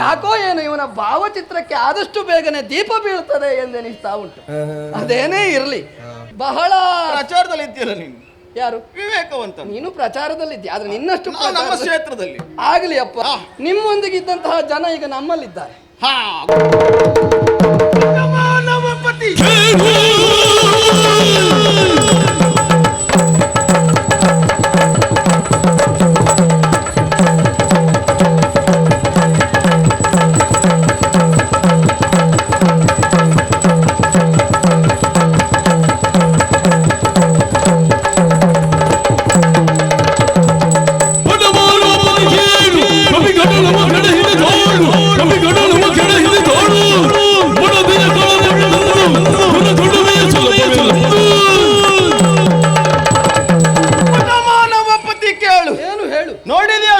ಯಾಕೋ ಏನು ಇವನ ಭಾವಚಿತ್ರಕ್ಕೆ ಆದಷ್ಟು ಬೇಗನೆ ದೀಪ ಬೀಳ್ತದೆ ಎಂದೆನಿಸ್ತಾ ಉಂಟು. ಅದೇನೇ ಇರ್ಲಿ, ಬಹಳ ಪ್ರಚಾರದಲ್ಲಿ ಇದ್ದೀರ ನೀನು. ಯಾರು? ವಿವೇಕವಂತ. ನೀನು ಪ್ರಚಾರದಲ್ಲಿದ್ದೆ, ಆದ್ರೆ ನಿನ್ನಷ್ಟು ನಮ್ಮ ಕ್ಷೇತ್ರದಲ್ಲಿ ಆಗ್ಲಿ ಅಪ್ಪ. ನಿಮ್ಮೊಂದಿಗೆ ಇದ್ದಂತಹ ಜನ ಈಗ ನಮ್ಮಲ್ಲಿದ್ದಾರೆ. ನವಪತಿ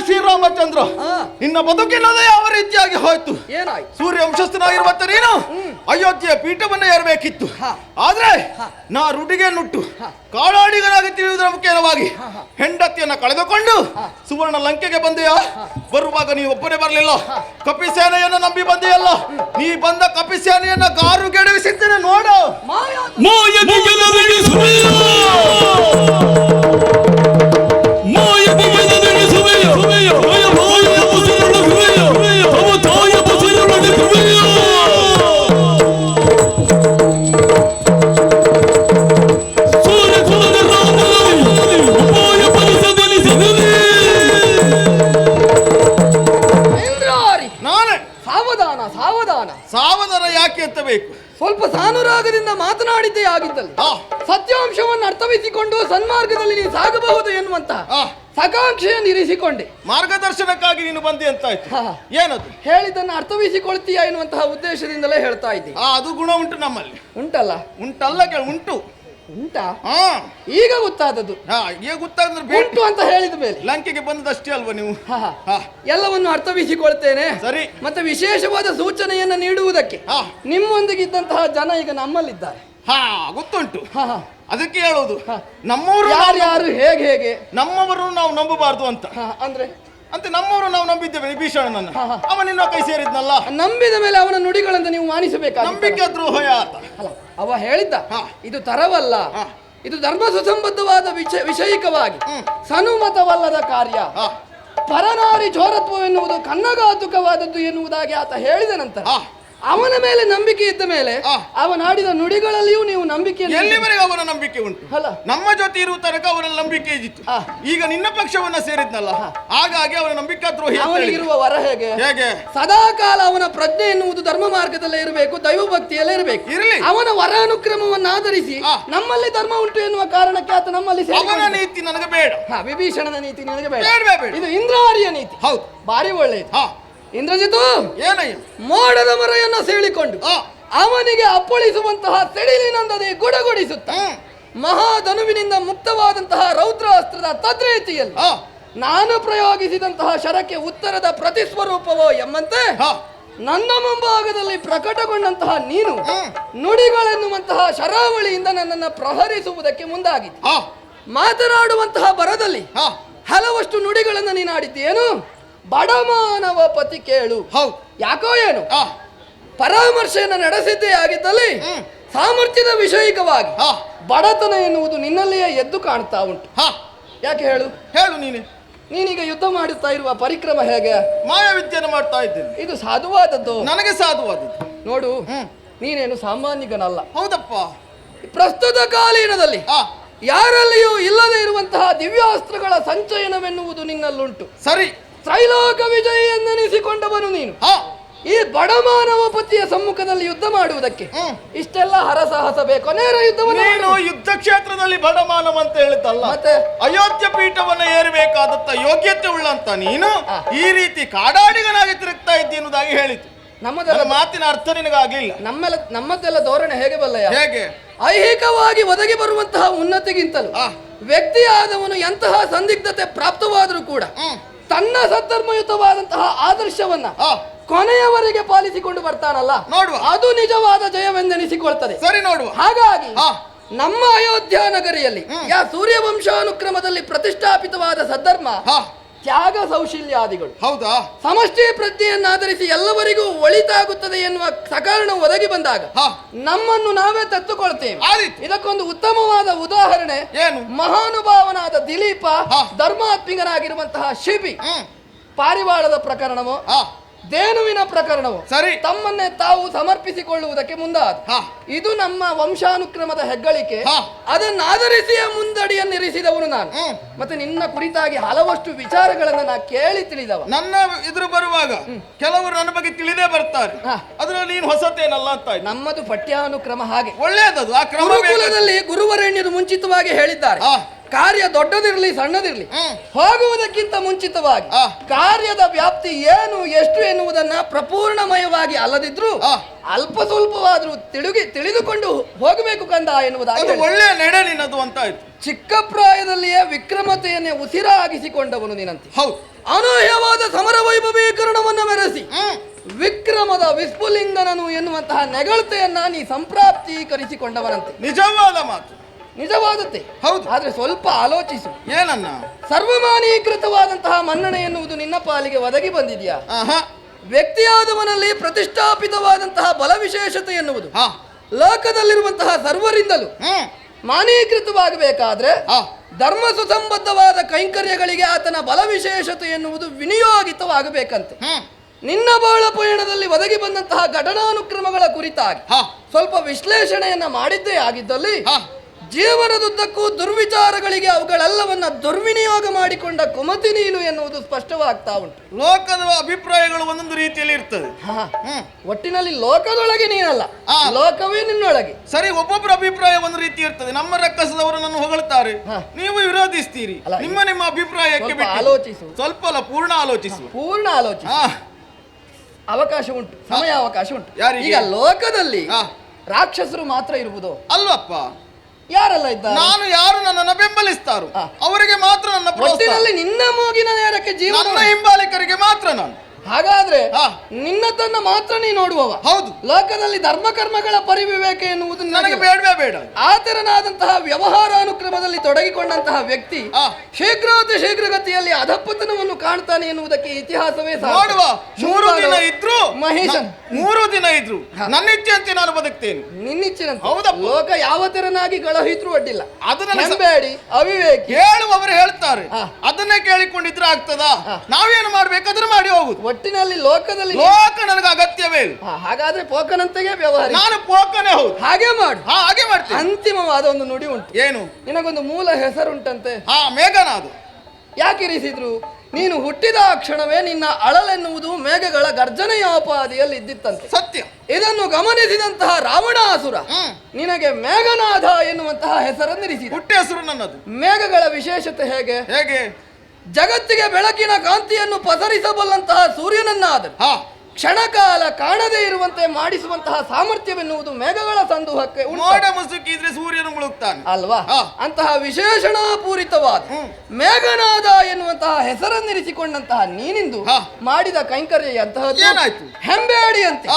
ಶ್ರೀರಾಮಚಂದ್ರ, ನಿನ್ನ ಬದುಕಿನದೇ ಯಾವ ರೀತಿಯಾಗಿ ಹೋಯ್ತು? ಏನಾಯ್ತು? ಸೂರ್ಯ ವಂಶಸ್ಥನಾಗಿರುವಂತ ನೀನು ಅಯೋಧ್ಯೆಯ ಪೀಠವನ್ನ ಏರಬೇಕಿತ್ತು. ಆದ್ರೆ ನಾ ರುಡಿಗೆ ನುಟ್ಟು ಕಾಳಾಡಿಗನಾಗಿ ತಿಳಿಯುವುದರ ಮುಖ್ಯವಾಗಿ ಹೆಂಡತಿಯನ್ನ ಕಳೆದುಕೊಂಡು ಸುವರ್ಣ ಲಂಕೆಗೆ ಬಂದೆಯಾ? ಬರುವಾಗ ನೀವು ಒಬ್ಬನೇ ಬರಲಿಲ್ಲ, ಕಪಿಸೇನೆಯನ್ನು ನಂಬಿ ಬಂದೆಯಲ್ಲ. ನೀ ಬಂದ ಕಪಿಸೇನೆಯನ್ನ ಗಾರು ಗೆಡವಿಸಿದ್ದೇನೆ ನೋಡು. ಸಾವಧಾನ ಯಾಕೆ ಎತ್ತಬೇಕು? ಸ್ವಲ್ಪ ಸಾನುರಾಗದಿಂದ ಮಾತನಾಡಿದ್ದೇ ಆಗಿದ್ದಲ್ಲಿ ಸತ್ಯಾಂಶವನ್ನು ಅರ್ಥವಿಸಿಕೊಂಡು ಸನ್ಮಾರ್ಗದಲ್ಲಿ ನೀನು ಸಾಗಬಹುದು ಎನ್ನುವಂತ ಸಕಾಂಕ್ಷೆಯನ್ನು ಇರಿಸಿಕೊಂಡೆ. ಮಾರ್ಗದರ್ಶನಕ್ಕಾಗಿ ನೀನು ಬಂದಿ ಅಂತ ಆಯ್ತು. ಏನದು? ಹೇಳಿದ್ದನ್ನು ಅರ್ಥವಿಸಿಕೊಳ್ತೀಯಾ ಎನ್ನುವಂತಹ ಉದ್ದೇಶದಿಂದಲೇ ಹೇಳ್ತಾ ಇದ್ದೆ. ಅದು ಗುಣ ಉಂಟು ನಮ್ಮಲ್ಲಿ. ಉಂಟಲ್ಲ? ಉಂಟಲ್ಲ ಉಂಟು. ಉಂಟಾ? ಈಗ ಗೊತ್ತಾದದ್ದು. ಈಗ ಗೊತ್ತಾದ್ರೆ ಉಂಟು ಅಂತ ಹೇಳಿದ ಮೇಲೆ ಲಂಕೆಗೆ ಬಂದದಷ್ಟೇ ಅಲ್ವಾ ನೀವು? ಎಲ್ಲವನ್ನು ಅರ್ಥವಿಸಿಕೊಳ್ತೇನೆ. ಸರಿ. ಮತ್ತೆ ವಿಶೇಷವಾದ ಸೂಚನೆಯನ್ನ ನೀಡುವುದಕ್ಕೆ ನಿಮ್ಮೊಂದಿಗೆ ಇದ್ದಂತಹ ಜನ ಈಗ ನಮ್ಮಲ್ಲಿದ್ದಾರೆ. ಗೊತ್ತುಂಟು. ಅದಕ್ಕೆ ಹೇಳೋದು ನಮ್ಮವರು ಯಾರ್ಯಾರು ಹೇಗೆ ನಮ್ಮವರು ನಾವು ನಂಬಬಾರ್ದು ಅಂತ. ಅಂದ್ರೆ ಅಂತ ನಮ್ಮವರು ನಾವು ನಂಬಿದ್ದೇವೆ. ವಿಭೀಷಣನನ್ನ ಅವ ನಿನ್ನ ಕೈ ಸೇರಿದ್ನಲ್ಲ, ನಂಬಿದ ಮೇಲೆ ಅವನ ನುಡಿಗಳಂತ ನೀವು ಮಾನಿಸಬೇಕಾದ. ನಂಬಿಕೆ ದ್ರೋಹ ಅಲ್ಲ, ಅವ ಹೇಳಿದ್ದ ಇದು ತರವಲ್ಲ, ಇದು ಧರ್ಮ ಸುಸಂಬದ್ಧವಾದ ವಿಷಯಿಕವಾಗಿ ಸನುಮತವಲ್ಲದ ಕಾರ್ಯ, ಪರನಾರಿ ಚೋರತ್ವ ಎನ್ನುವುದು ಕನ್ನಘಾತುಕವಾದದ್ದು ಎನ್ನುವುದಾಗಿ ಆತ ಹೇಳಿದ ನಂತರ ಅವನ ಮೇಲೆ ನಂಬಿಕೆ ಇದ್ದ ಮೇಲೆ ಅವನಾಡಿದ ನುಡಿಗಳಲ್ಲಿಯೂ ನೀವು ನಂಬಿಕೆ. ಎಲ್ಲಿವರೆಗೆ ಅವನ ನಂಬಿಕೆ ಉಂಟು? ಅಲ್ಲ, ನಮ್ಮ ಜೊತೆ ಇರುವ ತನಕ ಅವನ ನಂಬಿಕೆ ಇದ್ದಿತ್ತು. ಈಗ ನಿನ್ನ ಪಕ್ಷವನ್ನ ಸೇರಿದ್ನಲ್ಲ, ಹಾಗಾಗಿ ಅವನ ನಂಬಿಕಾ ದ್ರೋಹಿ. ಅವನಿಗಿರುವ ವರ ಹೇಗೆ? ಸದಾ ಕಾಲ ಅವನ ಪ್ರಜ್ಞೆ ಎನ್ನುವುದು ಧರ್ಮ ಮಾರ್ಗದಲ್ಲೇ ಇರಬೇಕು, ದೈವ ಭಕ್ತಿಯಲ್ಲೇ ಇರಬೇಕು. ಅವನ ವರ ಅನುಕ್ರಮವನ್ನು ಆಧರಿಸಿ ನಮ್ಮಲ್ಲಿ ಧರ್ಮ ಉಂಟು ಎನ್ನುವ ಕಾರಣಕ್ಕೆ ಆತ ನಮ್ಮಲ್ಲಿ ಅವನ ನೀತಿ ನನಗೆ ಬೇಡ. ವಿಭೀಷಣನ ನೀತಿ ನನಗೆ ಬೇಡ. ಇದು ಇಂದ್ರಾರಿಯ ನೀತಿ. ಹೌದು, ಭಾರಿ ಒಳ್ಳೆಯದು. ಇಂದ್ರಜಿತು, ಏನಯ್ಯ? ಮೋಡದ ಮರೆಯನ್ನು ಸೀಳಿಕೊಂಡು ಅವನಿಗೆ ಅಪ್ಪಳಿಸುವಂತಹ ಸಿಡಿಲಿನಂದನೆ ಗುಡಗುಡಿಸುತ್ತ ಮಹಾಧನುವಿನಿಂದ ಮುಕ್ತವಾದಂತಹ ರೌದ್ರಾಸ್ತ್ರದ ತದ್ರೀತಿಯಲ್ಲಿ ನಾನು ಪ್ರಯೋಗಿಸಿದಂತಹ ಶರಕ್ಕೆ ಉತ್ತರದ ಪ್ರತಿಸ್ವರೂಪವೋ ಎಂಬಂತೆ ನನ್ನ ಮುಂಭಾಗದಲ್ಲಿ ಪ್ರಕಟಗೊಂಡಂತಹ ನೀನು ನುಡಿಗಳೆನ್ನುವಂತಹ ಶರಾವಳಿಯಿಂದ ನನ್ನನ್ನು ಪ್ರಹರಿಸುವುದಕ್ಕೆ ಮುಂದಾಗಿತ್ತು. ಮಾತನಾಡುವಂತಹ ಬರದಲ್ಲಿ ಹಲವಷ್ಟು ನುಡಿಗಳನ್ನು ನೀನಾಡಿದ್ದೇನು? ಬಡಮಾನವ ಪತಿ ಕೇಳು. ಯಾಕೋ ಏನು ಪರಾಮರ್ಶೆಯನ್ನು ನಡೆಸಿದ್ದೇ ಆಗಿದ್ದಲ್ಲಿ ಸಾಮರ್ಥ್ಯದ ವಿಷಯಿಕವಾಗಿ ಬಡತನ ಎನ್ನುವುದು ನಿನ್ನಲ್ಲಿಯೇ ಎದ್ದು ಕಾಣ್ತಾ ಉಂಟು. ಯಾಕೆ ಹೇಳು? ನೀನೀಗ ಯುದ್ಧ ಮಾಡುತ್ತಾ ಇರುವ ಪರಿಕ್ರಮ ಹೇಗೆ? ಮಾಯಾವಿದ್ಯೆಯನ್ನು ಮಾಡ್ತಾ ಇದ್ದೇನೆ. ಇದು ಸಾಧುವಾದದ್ದು, ನನಗೆ ಸಾಧುವಾದದ್ದು. ನೋಡು, ನೀನೇನು ಸಾಮಾನ್ಯಗನಲ್ಲ. ಹೌದಪ್ಪ. ಪ್ರಸ್ತುತ ಕಾಲೀನದಲ್ಲಿ ಯಾರಲ್ಲಿಯೂ ಇಲ್ಲದೆ ಇರುವಂತಹ ದಿವ್ಯಾಸ್ತ್ರಗಳ ಸಂಚಯನವೆನ್ನುವುದು ನಿನ್ನಲ್ಲುಂಟು. ಸರಿ. ತ್ರೈಲೋಕ ವಿಜಯ ಎಂದೆನಿಸಿಕೊಂಡವನು ನೀನು. ಈ ಬಡಮಾನವ ಪತಿಯ ಸಮ್ಮುಖದಲ್ಲಿ ಯುದ್ಧ ಮಾಡುವುದಕ್ಕೆ ಇಷ್ಟೆಲ್ಲ ಹರಸಾಹಸ ಬೇಕು? ನೇರ ಯುದ್ಧವನ್ನು ಯುದ್ಧ ಕ್ಷೇತ್ರದಲ್ಲಿ ಬಡಮಾನವ ಅಂತ ಹೇಳಿದ್ದಲ್ಲ, ಮತ್ತೆ ಅಯೋಧ್ಯ ಪೀಠವನ್ನ ಏರಬೇಕಾದಂತ ಯೋಗ್ಯತೆ ಉಳ್ಳಂತ ನೀನು ಈ ರೀತಿ ಕಾಡಾಡಿಗನಾಗಿ ತಿರುಗ್ತಾ ಇದ್ದಿ ಎನ್ನುವುದಾಗಿ ಹೇಳಿತು. ನಮ್ಮದೆಲ್ಲ ಮಾತಿನ ಅರ್ಥ ನಿನಗಾಗ್ಲಿಲ್ಲ. ನಮ್ಮದೆಲ್ಲ ಧೋರಣೆ ಹೇಗೆ ಬಲ್ಲಯ್ಯ? ಹೇಗೆ? ಐಹಿಕವಾಗಿ ಒದಗಿ ಬರುವಂತಹ ಉನ್ನತಿಗಿಂತಲೂ ವ್ಯಕ್ತಿಯಾದವನು ಎಂತಹ ಸಂದಿಗ್ಧತೆ ಪ್ರಾಪ್ತವಾದರೂ ಕೂಡ ತನ್ನ ಸದ್ಧರ್ಮಯುತವಾದಂತಹ ಆದರ್ಶವನ್ನ ಕೊನೆಯವರೆಗೆ ಪಾಲಿಸಿಕೊಂಡು ಬರ್ತಾನಲ್ಲ, ಅದು ನಿಜವಾದ ಜಯವೆಂದೆನಿಸಿಕೊಳ್ತದೆ. ಸರಿ, ನೋಡುವ. ಹಾಗಾಗಿ ನಮ್ಮ ಅಯೋಧ್ಯ ನಗರಿಯಲ್ಲಿ ಸೂರ್ಯವಂಶಾನುಕ್ರಮದಲ್ಲಿ ಪ್ರತಿಷ್ಠಾಪಿತವಾದ ಸದ್ಧರ್ಮ ತ್ಯಾಗ ಸೌಶಲ್ಯಾದಿಗಳು. ಹೌದಾ? ಸಮಷ್ಟಿ ಪ್ರಜ್ಞೆಯನ್ನಾಧರಿಸಿ ಎಲ್ಲವರಿಗೂ ಒಳಿತಾಗುತ್ತದೆ ಎನ್ನುವ ಸಕಾರಣ ಒದಗಿ ಬಂದಾಗ ನಮ್ಮನ್ನು ನಾವೇ ತತ್ತುಕೊಳ್ತೇವೆ. ಇದಕ್ಕೊಂದು ಉತ್ತಮವಾದ ಉದಾಹರಣೆ ಏನು? ಮಹಾನುಭಾವನಾದ ದಿಲೀಪ, ಧರ್ಮಾತ್ಮಿಗನಾಗಿರುವಂತಹ ಶಿಬಿ, ಪಾರಿವಾಳದ ಪ್ರಕರಣವೋ ಧೇನುವಿನ ಪ್ರಕರಣವು ಸರಿ ತಮ್ಮನ್ನೇ ತಾವು ಸಮರ್ಪಿಸಿಕೊಳ್ಳುವುದಕ್ಕೆ ಮುಂದಾದ. ಇದು ನಮ್ಮ ವಂಶಾನುಕ್ರಮದ ಹೆಗ್ಗಳಿಕೆ. ಅದನ್ನಾಧರಿಸಿಯೇ ಮುಂದಡಿಯನ್ನಿರಿಸಿದವನು ನಾನು. ಮತ್ತೆ ನಿನ್ನ ಕುರಿತಾಗಿ ಹಲವಷ್ಟು ವಿಚಾರಗಳನ್ನ ನಾ ಕೇಳಿ ತಿಳಿದವ. ನನ್ನ ಎದುರು ಬರುವಾಗ ಕೆಲವರು ನನ್ನ ಬಗ್ಗೆ ತಿಳಿದೇ ಬರ್ತಾರೆ. ಅದ್ರಲ್ಲಿ ನೀನು ಹೊಸತೇನಲ್ಲ ಅಂತ. ನಮ್ಮದು ಪಠ್ಯಾನುಕ್ರಮ ಹಾಗೆ ಒಳ್ಳೆಯದದು. ಆ ಗುರುಕುಲದಲ್ಲಿ ಗುರುವರೇಣ್ಯರು ಮುಂಚಿತವಾಗಿ ಹೇಳಿದ್ದಾರೆ, ಕಾರ್ಯ ದೊಡ್ಡದಿರಲಿ ಸಣ್ಣದಿರಲಿ, ಹೋಗುವುದಕ್ಕಿಂತ ಮುಂಚಿತವಾಗಿ ಕಾರ್ಯದ ವ್ಯಾಪ್ತಿ ಏನು ಎಷ್ಟು ಎನ್ನುವುದನ್ನ ಪ್ರಪೂರ್ಣಮಯವಾಗಿ ಅಲ್ಲದಿದ್ರು ಅಲ್ಪ ಸ್ವಲ್ಪವಾದ್ರೂ ತಿಳಿದುಕೊಂಡು ಹೋಗಬೇಕು ಕಂದ ಎನ್ನುವುದಾಗಿ ಒಳ್ಳೆಯ ನಡೆ ನಿನ್ನದು ಅಂತ ಆಯ್ತು. ಚಿಕ್ಕ ಪ್ರಾಯದಲ್ಲಿಯೇ ವಿಕ್ರಮತೆಯನ್ನೇ ಉಸಿರಾಗಿಸಿಕೊಂಡವನು ನೀನಂತೆ. ಹೌದು. ಅನೂಹ್ಯವಾದ ಸಮರ ವೈಭವೀಕರಣವನ್ನು ಮೆರೆಸಿ ವಿಕ್ರಮದ ವಿಸ್ಫುಲಿಂಗನನು ಎನ್ನುವಂತಹ ನೆಗಳತೆಯನ್ನ ನೀ ಸಂಪ್ರಾಪ್ತೀಕರಿಸಿಕೊಂಡವನಂತೆ. ನಿಜವಾದ ಮಾತು, ನಿಜವಾದತೆ. ಹೌದು. ಆದ್ರೆ ಸ್ವಲ್ಪ ಆಲೋಚಿಸು. ಏನನ್ನ? ಸರ್ವಮಾನೀಕೃತವಾದಂತಹ ಮನ್ನಣೆ ಎನ್ನುವುದು ನಿನ್ನ ಪಾಲಿಗೆ ಒದಗಿ ಬಂದಿದೆಯಾ? ವ್ಯಕ್ತಿಯಾದವನಲ್ಲಿ ಪ್ರತಿಷ್ಠಾಪಿತವಾದಂತಹ ಬಲ ವಿಶೇಷತೆ ಎನ್ನುವುದು ಲೋಕದಲ್ಲಿರುವಂತಹ ಸರ್ವರಿಂದಲೂ ಮಾನೀಕೃತವಾಗಬೇಕಾದ್ರೆ ಧರ್ಮ ಸುಸಂಬದ್ಧವಾದ ಕೈಂಕರ್ಯಗಳಿಗೆ ಆತನ ಬಲ ವಿಶೇಷತೆ ಎನ್ನುವುದು ವಿನಿಯೋಗಿತವಾಗಬೇಕಂತೆ. ನಿನ್ನ ಬಾಳ ಪಯಣದಲ್ಲಿ ಒದಗಿ ಬಂದಂತಹ ಘಟನಾನುಕ್ರಮಗಳ ಕುರಿತಾಗಿ ಸ್ವಲ್ಪ ವಿಶ್ಲೇಷಣೆಯನ್ನ ಮಾಡಿದ್ದೇ ಆಗಿದ್ದಲ್ಲಿ ಜೀವನದುದ್ದಕ್ಕೂ ದುರ್ವಿಚಾರಗಳಿಗೆ ಅವುಗಳೆಲ್ಲವನ್ನ ದುರ್ವಿನಿಯೋಗ ಮಾಡಿಕೊಂಡ ಕುಮತಿ ನೀನು ಎನ್ನುವುದು ಸ್ಪಷ್ಟವಾಗ್ತಾ ಉಂಟು. ಲೋಕದ ಅಭಿಪ್ರಾಯಗಳು ಒಂದೊಂದು ರೀತಿಯಲ್ಲಿ ಇರ್ತದೆ. ಒಟ್ಟಿನಲ್ಲಿ ಲೋಕದೊಳಗೆ ನೀನಲ್ಲ, ಲೋಕವೇ ನಿನ್ನೊಳಗೆ. ಸರಿ, ಒಬ್ಬೊಬ್ಬರ ಅಭಿಪ್ರಾಯ ಒಂದು ರೀತಿ ಇರ್ತದೆ. ನಮ್ಮ ರಕ್ಕಸದವರು ನನ್ನ ಹೊಗಳ್ತಾರೆ, ನೀವು ವಿರೋಧಿಸ್ತೀರಿ. ನಿಮ್ಮ ಅಭಿಪ್ರಾಯಕ್ಕೆ ಆಲೋಚಿಸು. ಸ್ವಲ್ಪ ಅಲ್ಲ, ಪೂರ್ಣ ಆಲೋಚಿಸು. ಪೂರ್ಣ ಆಲೋಚಿಸು. ಅವಕಾಶ ಉಂಟು, ಸಮಯ ಅವಕಾಶ ಉಂಟು. ಈಗ ಲೋಕದಲ್ಲಿ ರಾಕ್ಷಸರು ಮಾತ್ರ ಇರುವುದು ಅಲ್ವಪ್ಪ? ಯಾರೆಲ್ಲ ಇದ್ದಾರೆ? ನಾನು ಯಾರು ನನ್ನನ್ನು ಬೆಂಬಲಿಸ್ತಾರೋ ಅವರಿಗೆ ಮಾತ್ರ ನನ್ನ ಪ್ರೋತ್ಸಾಹ. ನಿನ್ನ ಮೂಗಿನ ನೇರಕ್ಕೆ ಜೀವನ, ನನ್ನ ಹಿಂಬಾಲಿಕರಿಗೆ ಮಾತ್ರ ನಾನು. ಹಾಗಾದ್ರೆ ನಿನ್ನದನ್ನ ಮಾತ್ರ ನೀ ನೋಡುವವ. ಹೌದು. ಲೋಕದಲ್ಲಿ ಧರ್ಮಕರ್ಮಗಳ ಪರಿವಿವೇಕ ಎನ್ನುವುದು ನನಗೆ ಬೇಡವೇ ಬೇಡ. ಆತರನಾದಂತಹ ವ್ಯವಹಾರಾನುಕ್ರಮದಲ್ಲಿ ತೊಡಗಿಕೊಂಡಂತಹ ವ್ಯಕ್ತಿ ಶೀಘ್ರಾತಿ ಶೀಘ್ರಗತಿಯಲ್ಲಿ ಅಧಪತನವನ್ನು ಕಾಣ್ತಾನೆ ಎನ್ನುವುದಕ್ಕೆ ಇತಿಹಾಸವೇ ನೋಡುವ. 3 ದಿನ ಇದ್ರು ಮಹೇಶನ್, 3 ದಿನ ಇದ್ರು ನನ್ನ ಇಚ್ಛೆಯಂತೆ ನಾನು ಬದುಕ್ತೇನೆ. ನಿನ್ನಿಚ್ಛೆನಂತೆ. ಹೌದಪ್ಪ. ಲೋಕ ಯಾವ ತೆರನಾಗಿ ಗಳಹಿದ್ರು ಅಡ್ಡಿಲ್ಲ. ಅದನ್ನ ಬೇಡಿ ಅವಿವೇಕಿ ಹೇಳುವವರು ಹೇಳ್ತಾರೆ, ಅದನ್ನೇ ಕೇಳಿಕೊಂಡಿದ್ರೆ ಆಗ್ತದಾ? ನಾವೇನು ಮಾಡ್ಬೇಕು ಅದನ್ನ ಮಾಡಿ ಹೋಗುದು. ಒಟ್ಟಿನಲ್ಲಿ ಲೋಕದಲ್ಲಿ ಲೋಕ ನನಗೆ ಅಗತ್ಯವೇ ಇಲ್ಲ. ಹಾಗಾದ್ರೆ ಪೋಕನಂತೆಗೆ ವ್ಯವಹಾರ. ನಾನು ಪೋಕನೇ. ಹೌದು, ಹಾಗೆ ಮಾಡು. ಹಾಗೆ ಮಾಡ್ತೀನಿ. ಅಂತಿಮವಾದ ಒಂದು ನುಡಿ ಉಂಟು. ಏನು? ನಿನಗೊಂದು ಮೂಲ ಹೆಸರುಂಟಂತೆ. ಮೇಘನಾದು. ಯಾಕಿರಿಸಿದ್ರು? ನೀನು ಹುಟ್ಟಿದ ಕ್ಷಣವೇ ನಿನ್ನ ಅಳಲೆನ್ನುವುದು ಮೇಘಗಳ ಗರ್ಜನೆಯೋಪಾದಿಯಲ್ಲಿ ಇದ್ದಿತ್ತಂತೆ. ಸತ್ಯ. ಇದನ್ನು ಗಮನಿಸಿದಂತಹ ರಾವಣಾಸುರ ನಿನಗೆ ಮೇಘನಾಥ ಎನ್ನುವಂತಹ ಹೆಸರನ್ನಿರಿಸಿದ. ಹುಟ್ಟಿ ಹೆಸರು ನನ್ನದು. ಮೇಘಗಳ ವಿಶೇಷತೆ ಹೇಗೆ? ಹೇಗೆ? ಜಗತ್ತಿಗೆ ಬೆಳಕಿನ ಕಾಂತಿಯನ್ನು ಪಸರಿಸಬಲ್ಲಂತಹ ಸೂರ್ಯನನ್ನಾದರೂ ಕ್ಷಣಕಾಲ ಕಾಣದೇ ಇರುವಂತೆ ಮಾಡಿಸುವಂತಹ ಸಾಮರ್ಥ್ಯವೆನ್ನುವುದು ಮೇಘಗಳ ಸಂದೂಹಕ್ಕೆ ಮೋಡ ಮುಸುಕಿದ್ರೆ ಸೂರ್ಯನು ಮುಳುಗ್ತಾನೆ ಅಲ್ವಾ? ಅಂತಹ ವಿಶೇಷಣಾಪೂರಿತವಾದ ಮೇಘನಾದ ಎನ್ನುವಂತಹ ಹೆಸರನ್ನಿರಿಸಿಕೊಂಡಂತಹ ನೀನಿಂದು ಮಾಡಿದ ಕೈಂಕರ್ಯ ಎಂತಹದ್ದು? ಹೆಂಬೇಡಿಯಂತೆ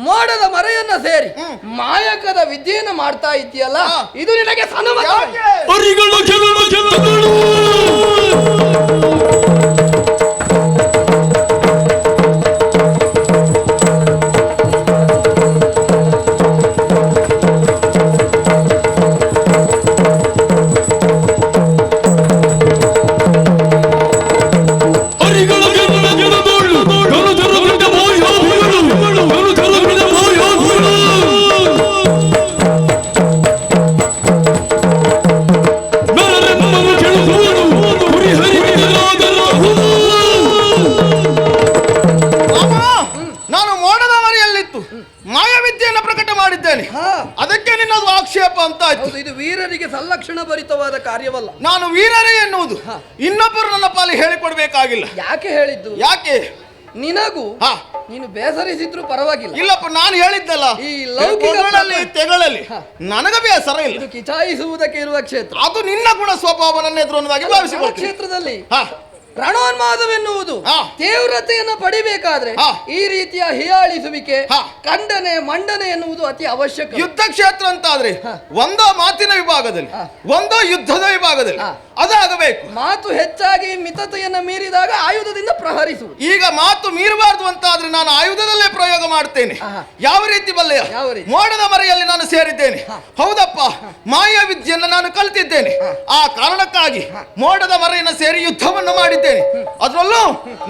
ಮೋಡದ ಮರೆಯನ್ನ ಸೇರಿ ಮಾಯಕದ ವಿದ್ಯೆಯನ್ನ ಮಾಡ್ತಾ ಇದೆಯಲ್ಲ, ಇದು ನಿನಗೆ ಸನ್ಮಾನ. ಅದಕ್ಕೆ ನಿನ್ನದು ಆಕ್ಷೇಪ ಅಂತ ಆಯ್ತು. ಇದು ವೀರರಿಗೆ ಸಲ್ಲಕ್ಷಣ ಭರಿತವಾದ ಕಾರ್ಯವಲ್ಲ. ನಾನು ವೀರರೇ ಎನ್ನುವುದು ಇನ್ನೊಬ್ಬರು ನನ್ನ ಪಾಲಿಗೆ ಹೇಳಿಕೊಡ್ಬೇಕಾಗಿಲ್ಲ. ಯಾಕೆ ಹೇಳಿದ್ದು? ಯಾಕೆ? ನಿನಗೂ ನೀನು ಬೇಸರಿಸಿದ್ರು ಪರವಾಗಿಲ್ಲ. ಇಲ್ಲಪ್ಪ, ನಾನು ಹೇಳಿದ್ದಲ್ಲ, ಈ ಲೌಕಿಕಗಳಲ್ಲಿ ತೆಗಳಲ್ಲಿ ನನಗ ಬೇಸರ ಇಲ್ಲ. ಇದು ಕಿಚಾಯಿಸುವುದಕ್ಕೆ ಇರುವ ಕ್ಷೇತ್ರ. ಅದು ನಿನ್ನ ಗುಣ ಸ್ವಭಾವ ನನ್ನ ಎದುರು ಅನ್ನೋದಾಗಿ ಭಾವಿಸಿಕೊಳ್ಳಿ. ಕ್ಷೇತ್ರದಲ್ಲಿ ರಣೋನ್ಮಾದವೆನ್ನುವುದು ಹಾ. ತೀವ್ರತೆಯನ್ನು ಪಡಿಬೇಕಾದ್ರೆ ಹಾ. ಈ ರೀತಿಯ ಹಿಯಾಳಿಸುವಿಕೆ, ಹಾ. ಖಂಡನೆ, ಮಂಡನೆ ಎನ್ನುವುದು ಅತಿ ಅವಶ್ಯಕ. ಯುದ್ಧ ಕ್ಷೇತ್ರ ಅಂತ ಆದ್ರೆ ಒಂದೋ ಮಾತಿನ ವಿಭಾಗದಲ್ಲಿ, ಒಂದೋ ಯುದ್ಧದ ವಿಭಾಗದಲ್ಲಿ ಅದಾಗಬೇಕು. ಮಾತು ಹೆಚ್ಚಾಗಿ ಮಿತತೆಯನ್ನ ಮೀರಿದಾಗ ಆಯುಧದಿಂದ ಪ್ರಹರಿಸುವುದು. ಈಗ ಮಾತು ಮೀರಬಾರ್ದು ಅಂತ ಆದ್ರೆ ನಾನು ಆಯುಧದಲ್ಲೇ ಪ್ರಯೋಗ ಮಾಡ್ತೇನೆ. ಯಾವ ರೀತಿ ಬಲ್ಲೆಯ? ಯಾವ ರೀತಿ? ಮೋಡದ ಮರೆಯಲ್ಲಿ ನಾನು ಸೇರಿದ್ದೇನೆ. ಹೌದಪ್ಪ, ಮಾಯಾ ವಿದ್ಯೆಯನ್ನು ನಾನು ಕಲಿತಿದ್ದೇನೆ. ಆ ಕಾರಣಕ್ಕಾಗಿ ಮೋಡದ ಮರೆಯನ್ನು ಸೇರಿ ಯುದ್ಧವನ್ನು ಮಾಡಿದ್ದೇನೆ. ಅದರಲ್ಲೂ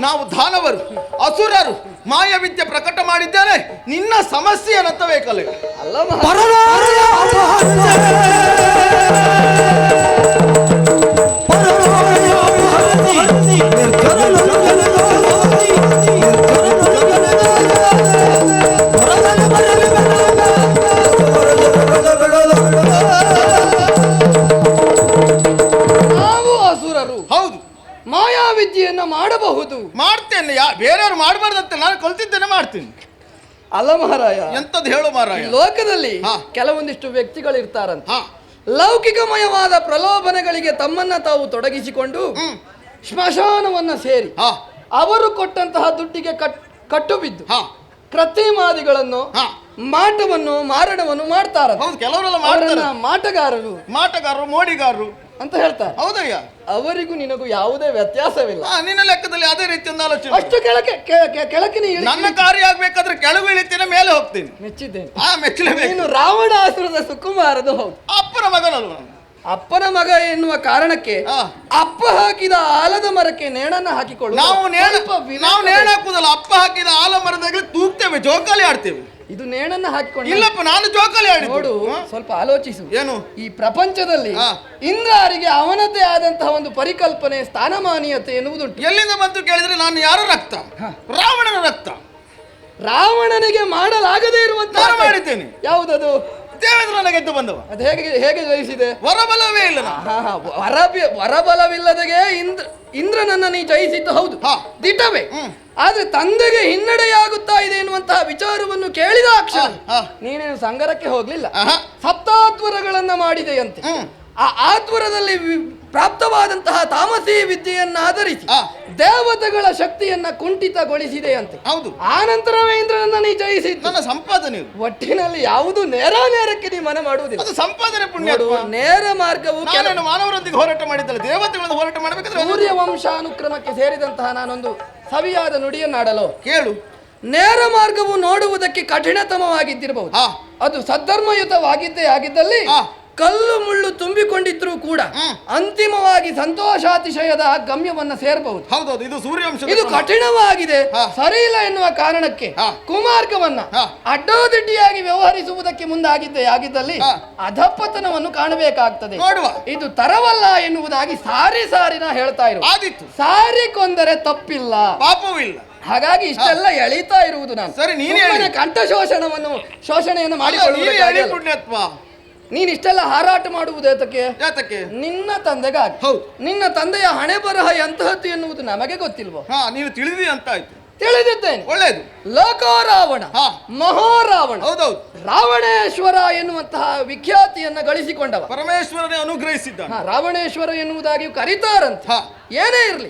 ನಾವು ದಾನವರು, ಅಸುರರು, ಮಾಯಾ ವಿದ್ಯೆ ಪ್ರಕಟ ಮಾಡಿದ್ದೇನೆ. ನಿನ್ನ ಸಮಸ್ಯೆ ಏನಂತ ಬೇಕಲ್ಲ? ಅಲ್ಲ ನಾವು ಅಸುರರು. ಹೌದು, ಮಾಯಾವಿದ್ಯೆಯನ್ನ ಮಾಡಬಹುದು. ಮಾಡ್ತೇನೆ. ಬೇರೆಯವರು ಮಾಡಬಾರ್ದಂತೆ ನಾನು ಕಲ್ತಿದ್ದೇನೆ, ಮಾಡ್ತೀನಿ. ಅಲ್ಲ ಮಹಾರಾಯ, ಎಂತದ್ದು ಹೇಳು ಮಾರಾಯ. ಈ ಲೋಕದಲ್ಲಿ ಹಾ. ಕೆಲವೊಂದಿಷ್ಟು ವ್ಯಕ್ತಿಗಳು ಇರ್ತಾರಂತ. ಹಾ, ಲೌಕಿಕಮಯವಾದ ಪ್ರಲೋಭನೆಗಳಿಗೆ ತಮ್ಮನ್ನ ತಾವು ತೊಡಗಿಸಿಕೊಂಡು ಸ್ಮಶಾನವನ್ನ ಸೇರಿ ಹಾ, ಅವರು ಕೊಟ್ಟಂತಹ ದುಡ್ಡಿಗೆ ಕಟ್ಟು ಬಿದ್ದು ಹಾ, ಪ್ರತಿಮಾದಿಗಳನ್ನು, ಹಾ. ಮಾಟವನ್ನು, ಮಾರಣವನ್ನು ಮಾಡ್ತಾರ. ಹೌದು, ಕೆಲವರೆಲ್ಲ ಮಾಡ್ತಾರೆ. ಮಾಟಗಾರರು ಮಾಟಗಾರರು, ಮೋಡಿಗಾರರು ಅಂತ ಹೇಳ್ತಾರೆ. ಹೌದಯ್ಯ. ಅವರಿಗೂ ನಿನಗೂ ಯಾವುದೇ ವ್ಯತ್ಯಾಸವಿಲ್ಲ. ನಿನ್ನ ಲೆಕ್ಕದಲ್ಲಿ ಅದೇ ರೀತಿ ಒಂದು ಆಲೋಚನೆ. ಅಷ್ಟು ಕೆಳಕಿನ ನನ್ನ ಕಾರ್ಯ ಆಗ್ಬೇಕಾದ್ರೆ ಕೆಳಗೆ ಇಳಿತೇನೆ, ಮೇಲೆ ಹೋಗ್ತೀನಿ. ಮೆಚ್ಚಿದ್ದೇನೆ. ಮೆಚ್ಚಲೇಬೇಕು. ನೀನು ರಾವಣಾಸುರದ ಸುಕುಮಾರದು ಹೌದು. ಅಪ್ಪನ ಮಗನಲ್ವ? ಅಪ್ಪನ ಮಗ ಎನ್ನುವ ಕಾರಣಕ್ಕೆ ಅಪ್ಪ ಹಾಕಿದ ಆಲದ ಮರಕ್ಕೆ ನೇಣನ್ನ ಹಾಕಿಕೊಳ್ಳು. ನಾವು ನೇಣ ಹಾಕುದಲ್ಲ, ಅಪ್ಪ ಹಾಕಿದ ಆಲ ಮರದಾಗಲಿ ತೂಗ್ತೇವೆ, ಜೋಕಾಲಿ ಆಡ್ತೇವೆ. ಇದು ನೇಣನ್ನ ಹಾಕಿಕೊಂಡು ಇಲ್ಲಪ್ಪ, ನಾನು ಜೋಕಾಲಿ ಆಡಿ. ನೋಡು, ಸ್ವಲ್ಪ ಆಲೋಚಿಸು. ಏನು ಈ ಪ್ರಪಂಚದಲ್ಲಿ ಇಂದ್ರರಿಗೆ ಅವನದ್ದೇ ಆದಂತಹ ಒಂದು ಪರಿಕಲ್ಪನೆ, ಸ್ಥಾನಮಾನೀಯತೆ ಎನ್ನುವುದುಂಟು. ಎಲ್ಲಿಂದ ಬಂತು ಕೇಳಿದ್ರೆ ನಾನು ಯಾರ ರಕ್ತ? ರಾವಣನ ರಕ್ತ. ರಾವಣನಿಗೆ ಮಾಡಲಾಗದೇ ಇರುವಂತಹ ಮಾಡಿದ್ದೇನೆ. ಯಾವುದದು? ದೇವೇಂದ್ರನ ಗೆದ್ದು ಬಂದವ. ಅದು ಹೇಗೆ ಜಯಿಸಿದೆ? ವರಬಲವೇ ಇಲ್ಲ. ವರಬಲವಿಲ್ಲದಗೆ ಇಂದ್ರನನ್ನ ನೀ ಜಯಿಸಿದ್ದು ಹೌದು, ದಿಟವೇ. ಆದ್ರೆ ತಂದೆಗೆ ಹಿನ್ನಡೆಯಾಗುತ್ತಾ ಇದೆ ಎನ್ನುವಂತಹ ವಿಚಾರವನ್ನು ಕೇಳಿದ ಅಕ್ಷರ ನೀನೇನು ಸಂಗರಕ್ಕೆ ಹೋಗ್ಲಿಲ್ಲ. ಸಪ್ತಾತ್ವರಗಳನ್ನ ಮಾಡಿದೆಯಂತೆ. ಆ ಆತ್ವರದಲ್ಲಿ ಪ್ರಾಪ್ತವಾದಂತಹ ತಾಮಸಿ ವಿದ್ಯೆಯನ್ನ ಆಧರಿಸಿ ದೇವತೆಗಳ ಶಕ್ತಿಯನ್ನ ಕುಂಠಿತಗೊಳಿಸಿದೆಯಂತೆ. ಹೌದು. ಆ ನಂತರವೇ ಇಂದ್ರನನ್ನ ನೀ ಜಯಿಸಿದ್ದು. ನನ್ನ ಸಂಪಾದನೆ. ಒಟ್ಟಿನಲ್ಲಿ ಯಾವುದು ನೇರಕ್ಕೆ ನೀ ಮನೆ ಮಾಡುವುದಿಲ್ಲ. ಅದು ಸಂಪಾದನೆ ಪುಣ್ಯ. ನೇರ ಮಾರ್ಗವು ಮಾನವರೊಂದಿಗೆ ಹೋರಾಟ ಮಾಡಿದ್ದಲ್ಲ, ದೇವತೆಗಳನ್ನು ಹೋರಾಟ ಮಾಡಬೇಕಾದ್ರೆ ಸೂರ್ಯ ವಂಶಾನುಕ್ರಮಕ್ಕೆ ಸೇರಿದಂತಹ ನಾನೊಂದು ಸವಿಯಾದ ನುಡಿಯನ್ನಾಡಲು ಕೇಳು. ನೇರ ಮಾರ್ಗವು ನೋಡುವುದಕ್ಕೆ ಕಠಿಣತಮವಾಗಿದ್ದಿರಬಹುದು. ಅದು ಸದ್ಧರ್ಮಯುತವಾಗಿದ್ದೇ ಆಗಿದ್ದಲ್ಲಿ ಕಲ್ಲು ಮುಳ್ಳು ತುಂಬಿಕೊಂಡಿದ್ರೂ ಕೂಡ ಅಂತಿಮವಾಗಿ ಸಂತೋಷಾತಿಶಯದ ಗಮ್ಯವನ್ನ ಸೇರಬಹುದು. ಹೌದೌದು, ಇದು ಸೂರ್ಯವಂಶ. ಇದು ಕಠಿಣವಾಗಿದೆ, ಸರಿ ಇಲ್ಲ ಎನ್ನುವ ಕಾರಣಕ್ಕೆ ಕುಮಾರ್ಗವನ್ನ ಅಡ್ಡೋದಿಡ್ಡಿಯಾಗಿ ವ್ಯವಹರಿಸುವುದಕ್ಕೆ ಮುಂದಾಗಿದ್ದೇ ಆಗಿದ್ದಲ್ಲಿ ಅಧಪತನವನ್ನು ಕಾಣಬೇಕಾಗ್ತದೆ. ಇದು ತರವಲ್ಲ ಎನ್ನುವುದಾಗಿ ಸಾರಿ ನಾ ಹೇಳ್ತಾ ಇರುವ. ಸಾರಿ ಕೊಂದರೆ ತಪ್ಪಿಲ್ಲ, ಪಾಪವೂ ಇಲ್ಲ. ಹಾಗಾಗಿ ಇಷ್ಟೆಲ್ಲ ಎಳೀತಾ ಇರುವುದು ನಾನು. ಸರಿ, ನೀನೇ ಕಂಠ ಶೋಷಣೆಯನ್ನು ಮಾಡಿಕೊಳ್ಳುವ. ನೀನ್ ಇಷ್ಟೆಲ್ಲ ಹಾರಾಟ ಮಾಡುವುದು ಏತಕ್ಕೆ? ನಿನ್ನ ತಂದೆಗಾಗಿ. ನಿನ್ನ ತಂದೆಯ ಹಣೆ ಬರಹ ಎಂತಹದ್ದು ಎನ್ನುವುದು ನಮಗೆ ಗೊತ್ತಿಲ್ವೋ? ನೀನು ತಿಳಿದಿ ಅಂತ ಆಯ್ತು. ತಿಳಿದಿದ್ದೇನೆ. ಒಳ್ಳೆಯದು. ಲೋಕರಾವಣ, ಮಹಾರಾವಣ, ಹೌದೌದು, ರಾವಣೇಶ್ವರ ಎನ್ನುವಂತಹ ವಿಖ್ಯಾತಿಯನ್ನ ಗಳಿಸಿಕೊಂಡವ. ಪರಮೇಶ್ವರನೇ ಅನುಗ್ರಹಿಸಿದ್ದ. ರಾವಣೇಶ್ವರ ಎನ್ನುವುದಾಗಿ ಕರೀತಾರಂತ. ಏನೇ ಇರಲಿ,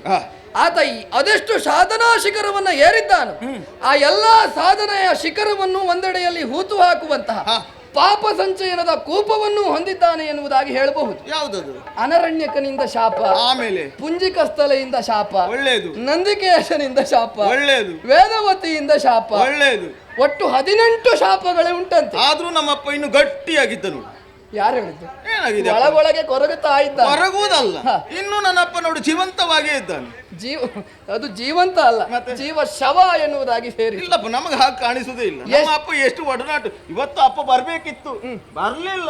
ಆತ ಅದೆಷ್ಟು ಸಾಧನಾ ಶಿಖರವನ್ನ ಏರಿದ್ದಾನು. ಆ ಎಲ್ಲಾ ಸಾಧನೆಯ ಶಿಖರವನ್ನು ಒಂದೆಡೆಯಲ್ಲಿ ಹೂತು ಹಾಕುವಂತಹ ಪಾಪ ಸಂಚಯನದ ಕೂಪವನ್ನು ಹೊಂದಿದ್ದಾನೆ ಎನ್ನುವುದಾಗಿ ಹೇಳಬಹುದು. ಯಾವುದದು? ಅನರಣ್ಯಕನಿಂದ ಶಾಪ, ಆಮೇಲೆ ಪುಂಜಿಕಸ್ಥಲೆಯಿಂದ ಶಾಪ, ಒಳ್ಳೆಯದು. ನಂದಿಕೇಶನಿಂದ ಶಾಪ, ಒಳ್ಳೆಯದು. ವೇದವತಿಯಿಂದ ಶಾಪ, ಒಳ್ಳೆಯದು. ಒಟ್ಟು 18 ಶಾಪಗಳೇ ಉಂಟಂತೆ. ಆದ್ರೂ ನಮ್ಮಪ್ಪ ಇನ್ನು ಗಟ್ಟಿಯಾಗಿದ್ದನು. ಯಾರು ಹೇಳಿದ್ದು? ಏನಾಗಿದೆ? ಒಳಗೊಳಗೆ ಕೊರಗುತ್ತಾ ಇದ್ದ. ಕೊರಗುವುದಲ್ಲ, ಇನ್ನು ನನ್ನಪ್ಪ ನೋಡು ಜೀವಂತವಾಗಿಯೇ ಇದ್ದಾನೆ. ಅದು ಜೀವಂತ ಅಲ್ಲ, ಜೀವ ಶವ ಎನ್ನುವುದಾಗಿ ಸೇರಿ. ಇಲ್ಲಪ್ಪ, ನಮಗೆ ಹಾಗೆ ಕಾಣಿಸುವುದೇ ಇಲ್ಲ. ನಮ್ಮ ಅಪ್ಪ ಎಷ್ಟು ಒಡನಾಟ. ಇವತ್ತು ಅಪ್ಪ ಬರ್ಬೇಕಿತ್ತು, ಬರ್ಲಿಲ್ಲ.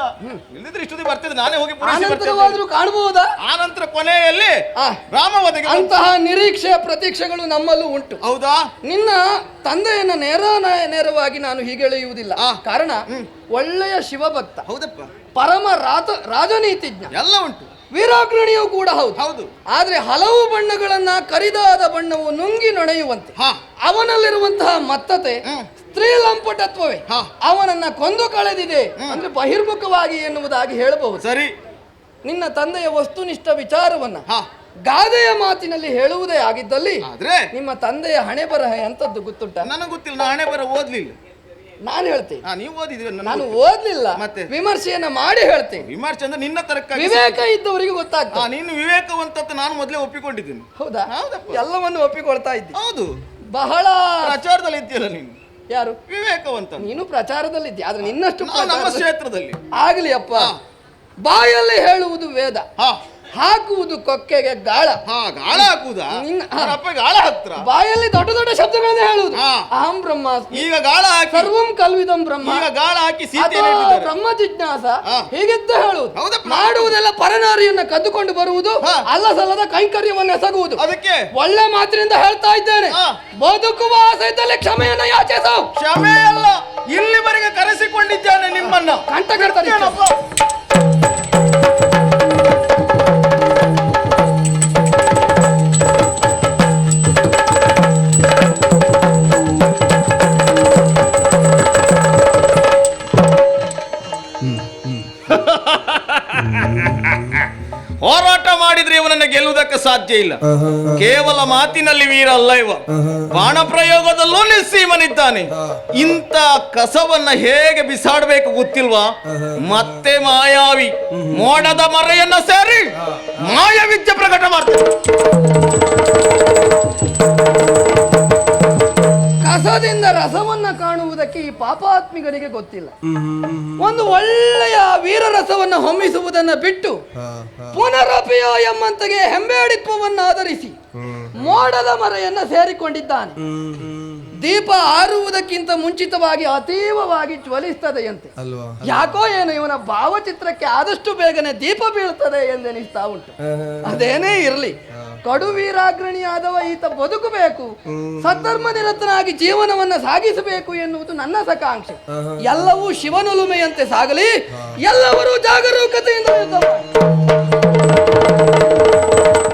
ಇಲ್ಲದಿದ್ರೆ ಇಷ್ಟೊತ್ತಿಗೆ ಬರ್ತಿದ್ದೆ, ನಾನೇ ಹೋಗಿ ಕಾಣಬಹುದಾ? ಆ ನಂತರ ಕೊನೆಯಲ್ಲಿ ರಾಮವಧೆಗೆ ಅಂತಹ ನಿರೀಕ್ಷೆ ಪ್ರತೀಕ್ಷೆಗಳು ನಮ್ಮಲ್ಲೂ ಉಂಟು. ಹೌದಾ? ನಿನ್ನ ತಂದೆಯನ್ನ ನೇರವಾಗಿ ನಾನು ಹೀಗೆ ಎಳೆಯುವುದಿಲ್ಲ. ಕಾರಣ ಒಳ್ಳೆಯ ಶಿವಭಕ್ತ. ಹೌದಪ್ಪ. ಪರಮ ರಾಜನೀತಿಜ್ಞ ಎಲ್ಲ ಉಂಟು. ವೀರಾಗ್ರಣಿಯೂ ಕೂಡ ಹೌದು. ಆದ್ರೆ ಹಲವು ಬಣ್ಣಗಳನ್ನ ಕರಿದಾದ ಬಣ್ಣವು ನುಂಗಿ ನೊಣೆಯುವಂತೆ ಅವನಲ್ಲಿರುವಂತಹ ಮತ್ತತೆ, ಸ್ತ್ರೀ ಲಂಪಟತ್ವವೇ ಅವನನ್ನ ಕೊಂದು ಕಳೆದಿದೆ ಅಂದ್ರೆ ಬಹಿರ್ಮುಖವಾಗಿ ಎನ್ನುವುದಾಗಿ ಹೇಳಬಹುದು. ಸರಿ. ನಿನ್ನ ತಂದೆಯ ವಸ್ತುನಿಷ್ಠ ವಿಚಾರವನ್ನ ಗಾದೆಯ ಮಾತಿನಲ್ಲಿ ಹೇಳುವುದೇ ಆಗಿದ್ದಲ್ಲಿ ಆದ್ರೆ ನಿಮ್ಮ ತಂದೆಯ ಹಣೆ ಬರಹ ಎಂತದ್ದು ಗೊತ್ತುಂಟ? ನನಗೆ ಗೊತ್ತಿಲ್ಲ, ನಾನು ಹಣೆ ಬರ ಓದ್ಲಿಲ್ಲ. ನಾನು ಹೇಳ್ತೇನೆ. ನೀವು ಓದಿದ್ರಿ, ನಾನು ಓದ್ಲಿಲ್ಲ, ಮತ್ತೆ ವಿಮರ್ಶೆಯನ್ನ ಮಾಡಿ ಹೇಳ್ತೇನೆ. ವಿಮರ್ಶೆ ಅಂದ್ರೆ ನಿನ್ನ ತರಕ್ಕಾಗಿ ವಿವೇಕ ಇದ್ದವರಿಗೆ ಗೊತ್ತಾಗ್ತದೆ. ನೀನು ವಿವೇಕವಂತ ನಾನು ಮೊದಲೇ ಒಪ್ಪಿಕೊಂಡಿದ್ದೀನಿ. ಹೌದಾ? ಎಲ್ಲವನ್ನು ಒಪ್ಪಿಕೊಳ್ತಾ ಇದ್ದಿ. ಹೌದು, ಬಹಳ ಪ್ರಚಾರದಲ್ಲಿ ಇದ್ದೀಯಲ್ಲ ನೀನು. ಯಾರು? ವಿವೇಕವಂತ. ನೀನು ಪ್ರಚಾರದಲ್ಲಿದ್ದಿ, ಆದ್ರೆ ನಿನ್ನಷ್ಟು ನಮ್ಮ ಕ್ಷೇತ್ರದಲ್ಲಿ ಆಗ್ಲಿ ಅಪ್ಪ. ಬಾಯಲ್ಲಿ ಹೇಳುವುದು ವೇದ, ಹಾಕುವುದು ಕೊಕ್ಕೆಗೆ ಗಾಳ. ಗಾಳ ಹಾಕುವುದಾ? ಅಪ್ಪ ಗಾಳ ಹಾಕ್ತರ? ಬಾಯಲ್ಲಿ ದೊಡ್ಡ ದೊಡ್ಡ ಶಬ್ದಗಳನ್ನ ಹೇಳುವುದು. ಅಹಂ ಬ್ರಹ್ಮಾಸ್ಮಿ, ಈಗ ಗಾಳ ಹಾಕಿ ಸರ್ವಂ ಕಲ್ವಿದಂ ಬ್ರಹ್ಮ, ಈಗ ಗಾಳ ಹಾಕಿ ಬ್ರಹ್ಮ ಜಿಜ್ಞಾಸ ಹೀಗಿದ್ದ ಹೇಳುವುದು. ಮಾಡುವುದೆಲ್ಲ ಪರನಾರಿಯನ್ನ ಕದ್ದುಕೊಂಡು ಬರುವುದು, ಅಲ್ಲ ಸಲ್ಲದ ಕೈಂಕರ್ಯವನ್ನು ಎಸಗುವುದು. ಅದಕ್ಕೆ ಒಳ್ಳೆ ಮಾತಿನಿಂದ ಹೇಳ್ತಾ ಇದ್ದೇನೆ, ಬದುಕುವ ಆಸೆ ಇದ್ದಲ್ಲಿ ಕ್ಷಮೆಯನ್ನ ಯಾಚಿಸು. ಕ್ಷಮೆ ಅಲ್ಲ, ಇಲ್ಲಿವರೆಗೆ ಕರೆಸಿಕೊಂಡಿದ್ದೇನೆ ನಿಮ್ಮನ್ನ. ಕಂಠ ಕಡ್ತಾನೆ. ಹೋರಾಟ ಮಾಡಿದ್ರೆ ಇವನನ್ನ ಗೆಲ್ಲುವುದಕ್ಕೆ ಸಾಧ್ಯ ಇಲ್ಲ. ಕೇವಲ ಮಾತಿನಲ್ಲಿ ವೀರ ಅಲ್ಲ ಇವ, ಬಾಣ ಪ್ರಯೋಗದಲ್ಲೂ ನಿಸ್ಸೀಮನಿದ್ದಾನೆ. ಇಂಥ ಕಸವನ್ನ ಹೇಗೆ ಬಿಸಾಡಬೇಕು ಗೊತ್ತಿಲ್ವಾ? ಮತ್ತೆ ಮಾಯಾವಿ ಮೋಡದ ಮರೆಯನ್ನ ಸೇರಿ ಮಾಯವಿದ್ಯೆ ಪ್ರಕಟ ಮಾಡ್ತಾರೆ. ಕಸದಿಂದ ರಸವನ್ನ ಕಾಣುವುದಕ್ಕೆ ಈ ಪಾಪಾತ್ಮಿಗರಿಗೆ ಗೊತ್ತಿಲ್ಲ. ಒಂದು ಒಳ್ಳೆಯ ವೀರರಸವನ್ನ ಹೊಮ್ಮಿಸುವುದನ್ನ ಬಿಟ್ಟು ಪುನರಪಿಯ ಎಂಬಂತೆಗೆ ಹೆಂಬೇಡಿತ್ವವನ್ನು ಆಧರಿಸಿ ಮೋಡದ ಮರೆಯನ್ನ ಸೇರಿಕೊಂಡಿದ್ದಾನೆ. ದೀಪ ಆರುವುದಕ್ಕಿಂತ ಮುಂಚಿತವಾಗಿ ಅತೀವವಾಗಿ ಜ್ವಲಿಸ್ತದೆಯಂತೆ. ಯಾಕೋ ಏನು ಇವನ ಭಾವಚಿತ್ರಕ್ಕೆ ಆದಷ್ಟು ಬೇಗನೆ ದೀಪ ಬೀಳ್ತದೆ ಎಂದೆನಿಸ್ತಾ ಉಂಟು. ಅದೇನೇ ಇರಲಿ, ಕಡು ವೀರಾಗ್ರಣಿಯಾದವ ಈತ ಬದುಕಬೇಕು, ಸದ್ಧರ್ಮ ನಿರತನಾಗಿ ಜೀವನವನ್ನ ಸಾಗಿಸಬೇಕು ಎನ್ನುವುದು ನನ್ನ ಸಕಾಂಕ್ಷೆ. ಎಲ್ಲವೂ ಶಿವನುಲುಮೆಯಂತೆ ಸಾಗಲಿ, ಎಲ್ಲರೂ ಜಾಗರೂಕತೆಯಿಂದ ಯುದ್ಧ ಮಾಡಿ.